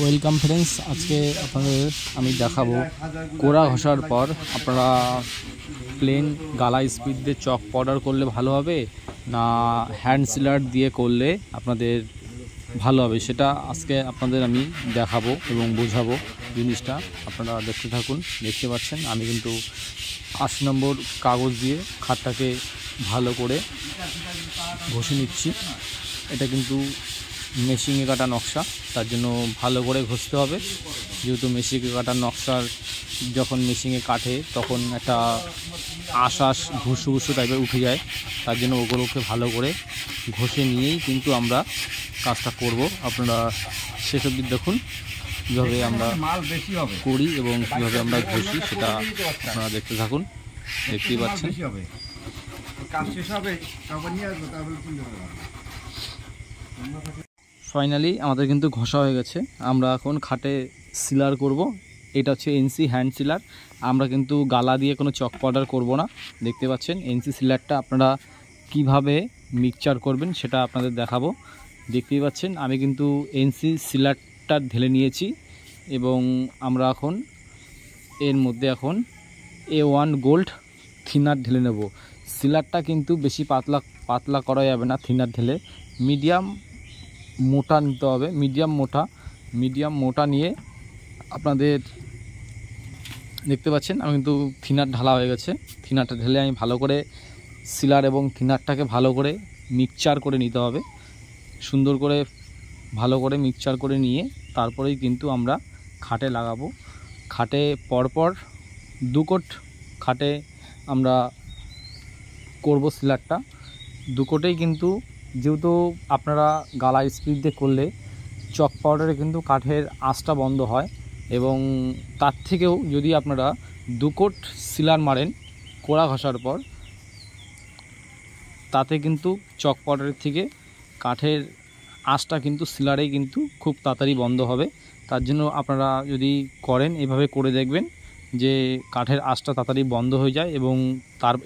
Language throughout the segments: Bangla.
ওয়েলকাম ফ্রেন্ডস, আজকে আপনাদের আমি দেখাবো কোড়া ঘষার পর আপনারা প্লেন গালা স্পিড দিয়ে চক পাউডার করলে ভালো হবে না হ্যান্ড সিলার দিয়ে করলে আপনাদের ভালো হবে, সেটা আজকে আপনাদের আমি দেখাবো এবং বোঝাবো জিনিসটা। আপনারা দেখতে থাকুন। দেখতে পাচ্ছেন আমি কিন্তু 80 নম্বর কাগজ দিয়ে খাটটাকে ভালো করে ঘষে নিচ্ছি। এটা কিন্তু মেশিনে কাটা নকশা, তার জন্য ভালো করে ঘষতে হবে। যেহেতু মেশিনে কাটা নকশার যখন মেশিনে কাটে তখন একটা আশ্বাস ঘুষু ঘুষু টাইপের উঠে যায়, তার জন্য ওগুলোকে ভালো করে ঘষে নিয়েই কিন্তু আমরা কাজটা করব। আপনারা শেষ অবধি দেখুন কীভাবে আমরা করি এবং কীভাবে আমরা ঘষি, সেটা আপনারা দেখতে থাকুন। দেখতেই পাচ্ছেন ফাইনালি আমাদের কিন্তু ঘষা হয়ে গেছে। আমরা এখন খাটে সিলার করব। এটা হচ্ছে এনসি হ্যান্ড সিলার। আমরা কিন্তু গালা দিয়ে কোনো চক পাউডার করব না। দেখতে পাচ্ছেন এনসি সিলারটা আপনারা কিভাবে মিক্সচার করবেন সেটা আপনাদের দেখাবো। দেখতেই পাচ্ছেন আমি কিন্তু এনসি সিলারটা ঢেলে নিয়েছি এবং আমরা এখন এর মধ্যে এখন A1 গোল্ড থিনার ঢেলে নেব। সিলারটা কিন্তু বেশি পাতলা করা যাবে না। থিনার ঢেলে মিডিয়াম মোটা নিতে হবে। মিডিয়াম মোটা নিয়ে আপনাদের দেখতে পাচ্ছেন আমি কিন্তু থিনার ঢালা হয়ে গেছে। থিনারটা ঢেলে আমি ভালো করে সিলার এবং থিনারটাকে ভালো করে মিক্সচার করে নিতে হবে। সুন্দর করে ভালো করে মিক্সচার করে নিয়ে তারপরেই কিন্তু আমরা খাটে লাগাবো। খাটে পরপর 2 কোট খাটে আমরা করব সিলারটা। 2 কোটেই কিন্তু, যেহেতু আপনারা গালা স্পিড দিয়ে করলে চক পাউডারে কিন্তু কাঠের আঁচটা বন্ধ হয়, এবং তার থেকেও যদি আপনারা 2 কোট সিলার মারেন কোড়া ঘষার পর, তাতে কিন্তু চক পাউডারের থেকে কাঠের আঁচটা কিন্তু সিলারেই কিন্তু খুব তাড়াতাড়ি বন্ধ হবে। তার জন্য আপনারা যদি করেন এভাবে করে দেখবেন যে কাঠের আঁচটা তাড়াতাড়ি বন্ধ হয়ে যায়, এবং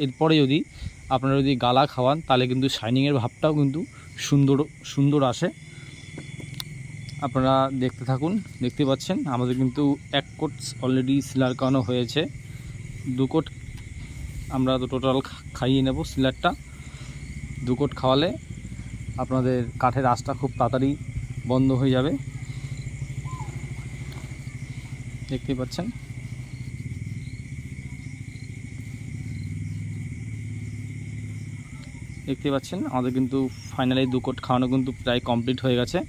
এরপরে যদি আপনারা যদি গালা খাওয়ান তাহলে কিন্তু শাইনিংয়ের ভাবটাও কিন্তু সুন্দর আসে। আপনারা দেখতে থাকুন। দেখতে পাচ্ছেন আমাদের কিন্তু 1 কোট অলরেডি সিলার করানো হয়েছে। 2 কোট আমরা তো টোটাল খাইয়ে নেব সিলারটা। 2 কোট খাওয়ালে আপনাদের কাঠের আঁচটা খুব তাড়াতাড়ি বন্ধ হয়ে যাবে। দেখতে পাচ্ছেন আমাদের কিন্তু ফাইনালি 2 কোট খাওয়ানো কিন্তু প্রায় কমপ্লিট হয়ে গেছে।